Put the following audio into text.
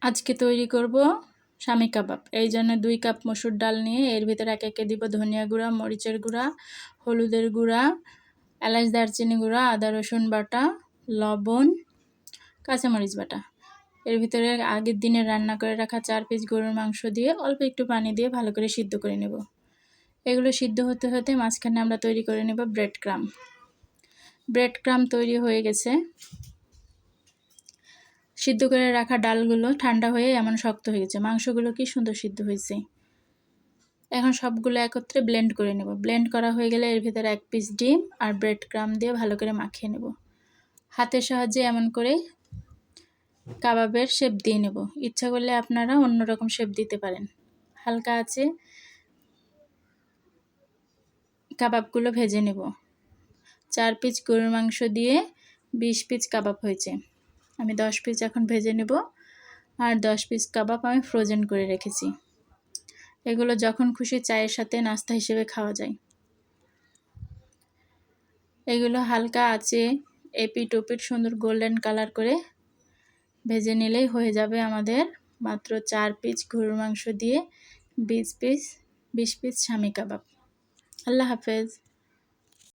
আজকে তৈরি করব শামি কাবাব। এই জন্য 2 কাপ মসুর ডাল নিয়ে এর ভিতরে একে একে দিব ধনিয়া গুঁড়া, মরিচের গুঁড়া, হলুদের গুঁড়া, এলাচ দারচিনি গুঁড়া, আদা রসুন বাটা, লবণ, কাঁচামরিচ বাটা। এর ভিতরে আগের দিনে রান্না করে রাখা 4 পিস গরুর মাংস দিয়ে অল্প একটু পানি দিয়ে ভালো করে সিদ্ধ করে নেব। এগুলো সিদ্ধ হতে হতে মাঝখানে আমরা তৈরি করে নেব ব্রেড ক্রাম্ব। ব্রেড ক্রাম্ব তৈরি হয়ে গেছে। সিদ্ধ করে রাখা ডালগুলো ঠান্ডা হয়ে এমন শক্ত হয়ে গেছে। মাংসগুলো কি সুন্দর সিদ্ধ হয়েছে। এখন সবগুলো একত্রে ব্লেন্ড করে নেব। ব্লেন্ড করা হয়ে গেলে এর ভিতরে 1 পিস ডিম আর ব্রেড ক্রাম্ব দিয়ে ভালো করে মাখিয়ে নেব। হাতের সাহায্যে এমন করে কাবাবের শেপ দিয়ে নেব। ইচ্ছা করলে আপনারা অন্যরকম শেপ দিতে পারেন। হালকা আছে কাবাবগুলো ভেজে নেব। 4 পিস গরুর মাংস দিয়ে 20 পিস কাবাব হয়েছে। আমি 10 পিস এখন ভেজে নেব আর 10 পিস কাবাব আমি ফ্রোজেন করে রেখেছি। এগুলো যখন খুশি চায়ের সাথে নাস্তা হিসেবে খাওয়া যায়। এগুলো হালকা আছে এপিট ওপিট সুন্দর গোল্ডেন কালার করে ভেজে নিলেই হয়ে যাবে আমাদের মাত্র 4 পিস গরুর মাংস দিয়ে 20 পিস শামি কাবাব। আল্লাহ হাফেজ।